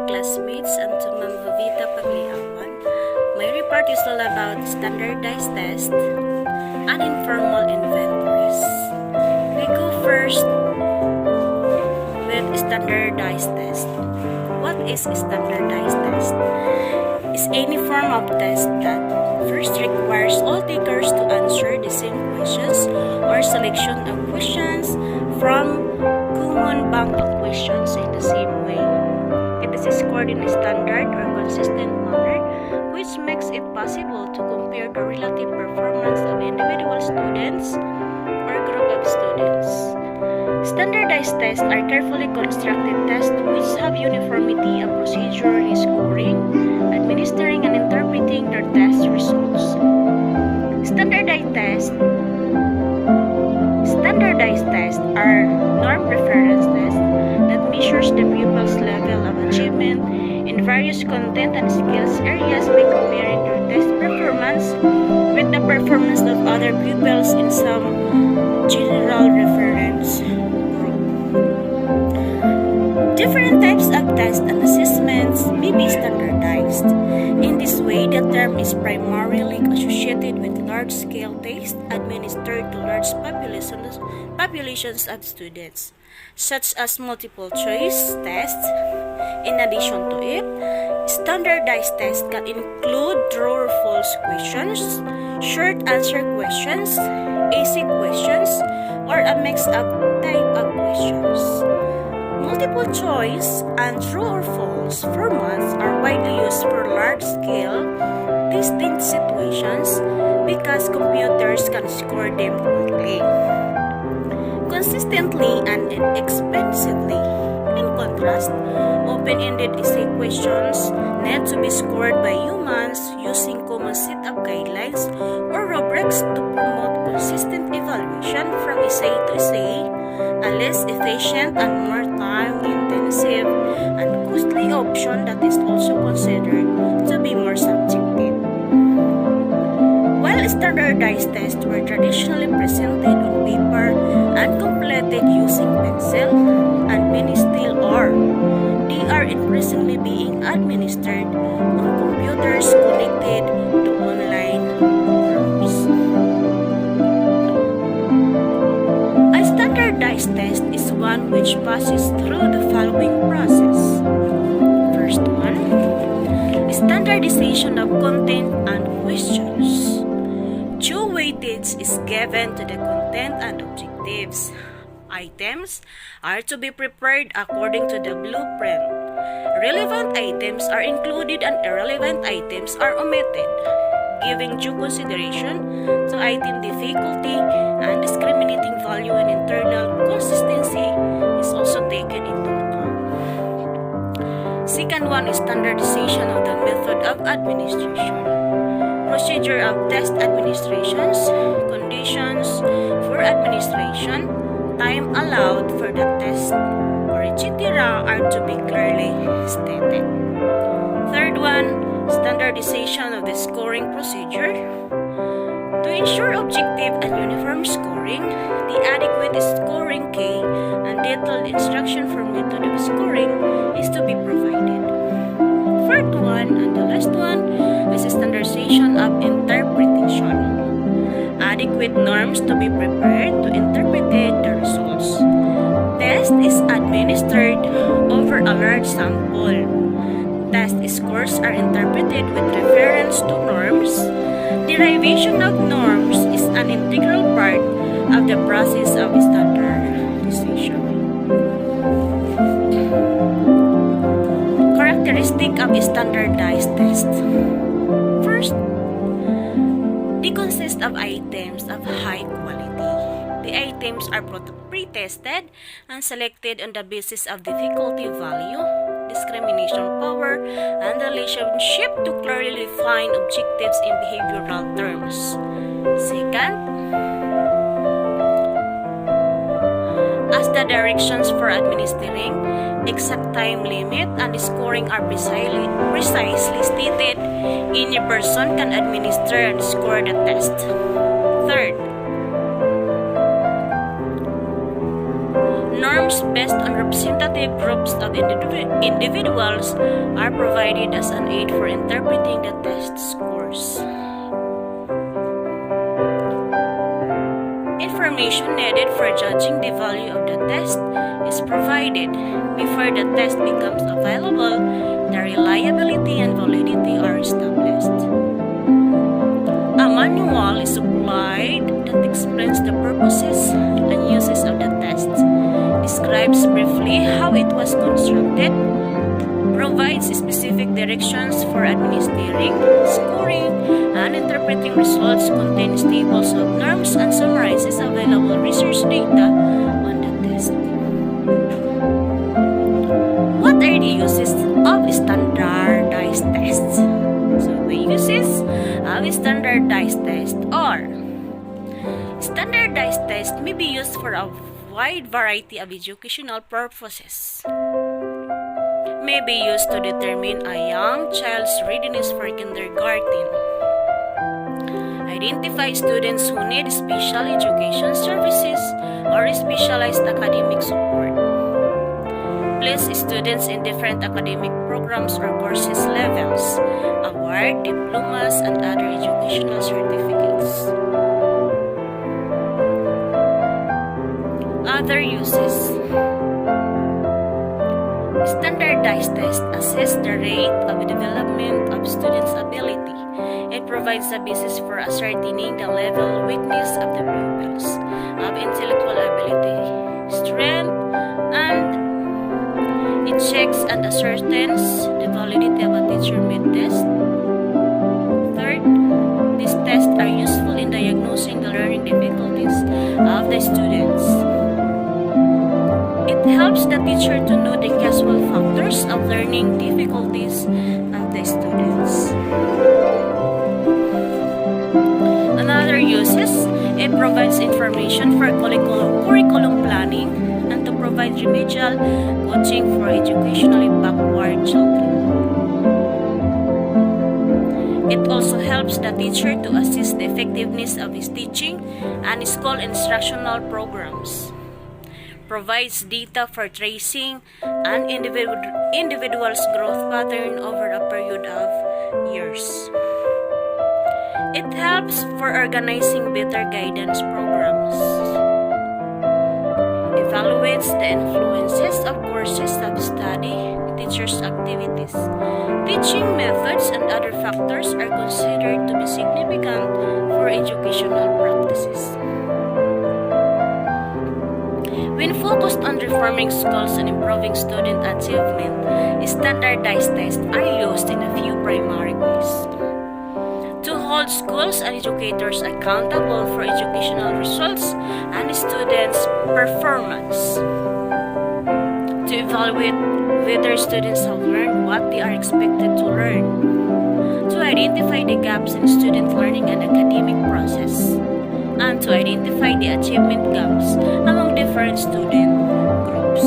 classmates, and to Ma'am Vavita Pagliawan. My report is all about standardized test and informal inventories. We go first with standardized test. What is a standardized test? Is any form of test that first requires all takers to answer the same questions or selection of questions from common bank of questions in the same way. It is scored in a standard or consistent manner, which makes it possible to compare the relative performance of individual students or group of students. Standardized tests are carefully constructed tests which have uniformity of procedure in scoring, administering, and interpreting their test results. Standardized tests are norm reference tests that measures the pupil's level of achievement in various content and skills areas by comparing their test performance with the performance of other pupils in some general reference group. Different types of tests and assessments may be standardized. In this way, the term is primarily associated with large-scale tests administered to large populations of students, such as multiple-choice tests. In addition to it, standardized tests can include true or false questions, short answer questions, AC questions, or a mix of type of questions. Multiple choice and true or false formats are widely used for large-scale testing situations because computers can score them quickly, consistently, and inexpensively. In contrast, open-ended essay questions need to be scored by humans using common set of guidelines or rubrics to promote consistent evaluation from essay to essay, a less efficient and more time-intensive and costly option that is also considered to be more subjective. While standardized tests were traditionally presented on paper and completed using pencil and mini steel ore, they are increasingly being administered on computers connected to online programs. A standardized test is one which passes through the following process. First one, standardization of content and questions. Due weightage is given to the content and objectives. Items are to be prepared according to the blueprint. Relevant items are included and irrelevant items are omitted. Giving due consideration to item difficulty and discriminating value and internal consistency is also taken into account. Second one is standardization of the method of administration. Procedure of test administrations, conditions for administration, time allowed for the test, or etc. are to be clearly stated. Third one, standardization of the scoring procedure. To ensure objective and uniform scoring, the adequate scoring key and detailed instruction for method of scoring is to be provided. Fourth one, and the last one, is standardization of interpretation. Adequate norms to be prepared to interpret the results. Test is administered over a large sample. Test scores are interpreted with reference to norms. Derivation of norms is an integral part of the process of standardization. Characteristic of a standardized test. First, they consist of items of high quality. The items are pre-tested and selected on the basis of difficulty value, discrimination power, and relationship to clearly define objectives in behavioral terms. Second, as the directions for administering, exact time limit, and scoring are precisely stated, any person can administer and score the test. Third, norms based on representative representative groups of individuals are provided as an aid for interpreting the test scores. Information needed for judging the value of the test is provided. Before the test becomes available, the reliability and validity are established. A manual is supplied that explains the purposes and uses of the test, describes briefly how it was constructed, provides specific directions for administering, scoring, and interpreting results, contains tables of norms, and summarizes available research data on the test. What are the uses of standardized tests? So the uses of standardized test are: standardized tests may be used for a wide variety of educational purposes. May be used to determine a young child's readiness for kindergarten. Identify students who need special education services or specialized academic support. Place students in different academic programs or courses levels. Award diplomas and other educational certificates. Other uses. Standardized tests assess the rate of development of students' ability. It provides a basis for ascertaining the level weakness of the pupils, of intellectual ability, strength, and it checks and ascertains the validity of a teacher-made test. Third, these tests are useful in diagnosing the learning difficulties of the students. It helps the teacher to know the causal factors of learning difficulties of the students. Another uses, it provides information for curriculum planning and to provide remedial coaching for educationally backward children. It also helps the teacher to assess the effectiveness of his teaching and school instructional programs. Provides data for tracing an individual's growth pattern over a period of years. It helps for organizing better guidance programs. Evaluates the influences of courses of study, teachers' activities. Teaching methods and other factors are considered to be significant for educational practices. When focused on reforming schools and improving student achievement, standardized tests are used in a few primary ways. To hold schools and educators accountable for educational results and students' performance. To evaluate whether students have learned what they are expected to learn. To identify the gaps in student learning and academic process. And to identify the achievement gaps among different student groups.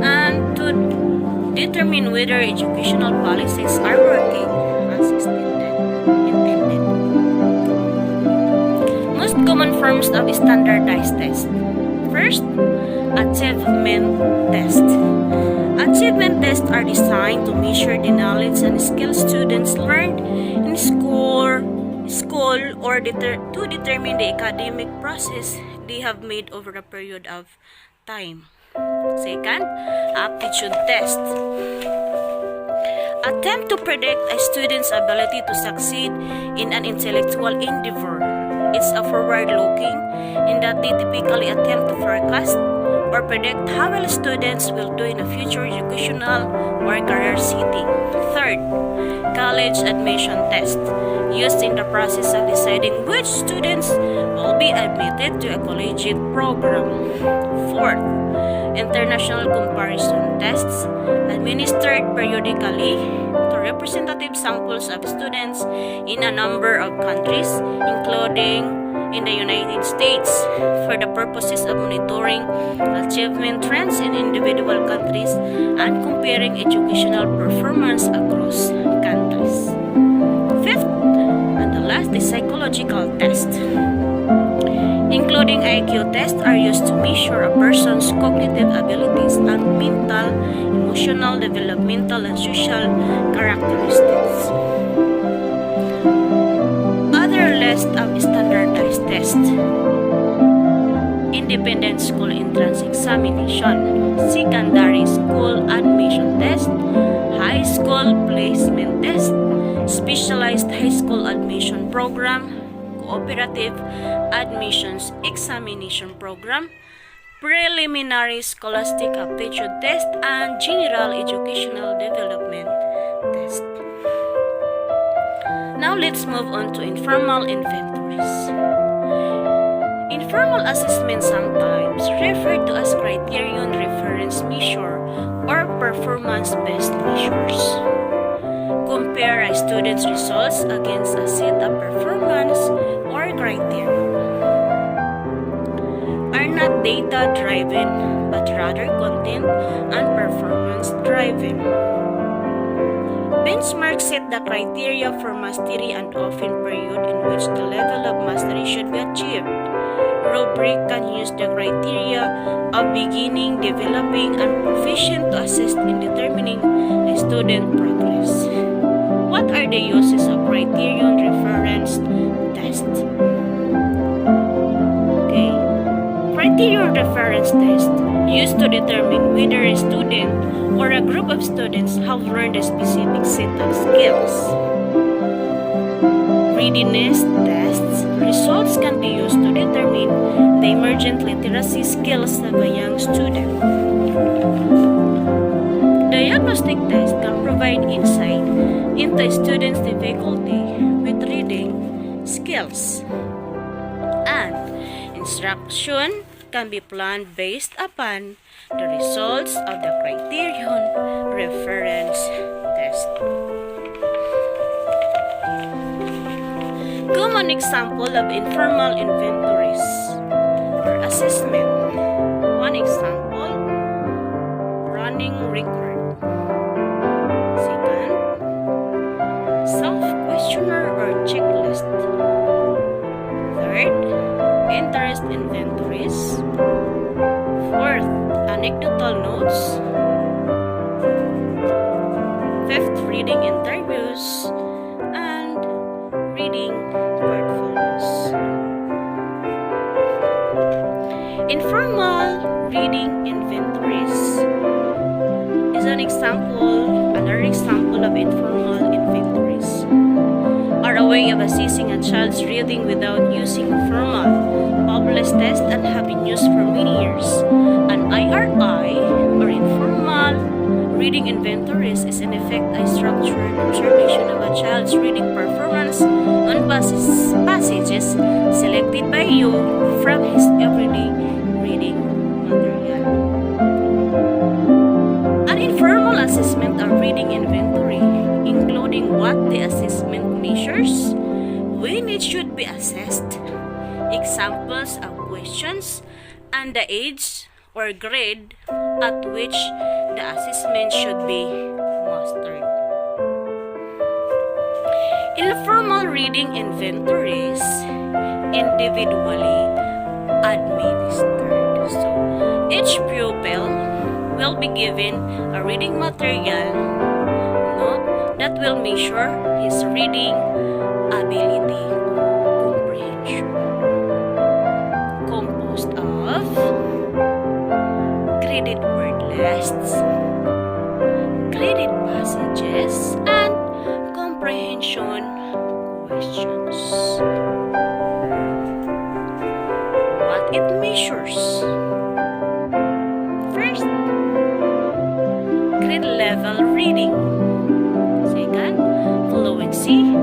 And to determine whether educational policies are working as intended. Most common forms of standardized tests. First, achievement tests. Achievement tests are designed to measure the knowledge and skills students learned in school or to determine the academic process they have made over a period of time. Second, aptitude test. Attempt to predict a student's ability to succeed in an intellectual endeavor. It's a forward-looking in that they typically attempt to forecast or predict how well students will do in a future educational or career setting. Third, college admission test, used in the process of deciding which students will be admitted to a collegiate program. Fourth, international comparison tests, administered periodically to representative samples of students in a number of countries, including in the United States, for the purposes of monitoring achievement trends in individual countries and comparing educational performance across countries. Fifth, and the last is psychological test. including IQ tests, are used to measure a person's cognitive abilities and mental, emotional, developmental, and social characteristics. Other list of standardized tests: independent school entrance examination, secondary school admission test, high school placement test, specialized high school admission program, cooperative admissions examination program, preliminary scholastic aptitude test, and general educational development test. Now let's move on to informal inventories. Informal assessment, sometimes referred to as criterion reference measure or performance-based measures, compare a student's results against a set of performance or criteria, are not data-driven but rather content and performance-driven. Benchmarks set the criteria for mastery and often period in which the level of mastery should be achieved. Rubric can use the criteria of beginning, developing, and proficient to assist in determining a student progress. What are the uses of criterion reference test? Okay. Criterion reference test used to determine whether a student or a group of students have learned a specific set of skills. Readiness tests results can be used to determine the emergent literacy skills of a young student. Diagnostic tests can provide insight into a student's difficulty with reading skills. And instruction can be planned based upon the results of the criterion reference test. Common example of informal inventories or assessment. One example, running record. Second, self-questionnaire or checklist. Third, interest inventories. Fourth, anecdotal notes. Fifth, reading interviews. And reading portfolios. Informal reading inventories is another example of informal inventories, are a way of assessing a child's reading without using a formal, published test and have been used for many years. An IRI, or informal reading inventories, is in effect a structured observation of a child's reading performance on passages selected by you from his everyday reading material. An informal assessment of reading inventory, including what the assessment measures, when it should be assessed, examples of questions, and the age or grade at which the assessment should be mastered. Informal reading inventories, individually administered. So, each pupil will be given a reading material that will measure his reading ability comprehension, composed of graded word lists, graded passages, and comprehension questions. What it measures? First, grade level reading. Second, fluency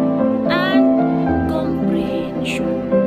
and comprehension.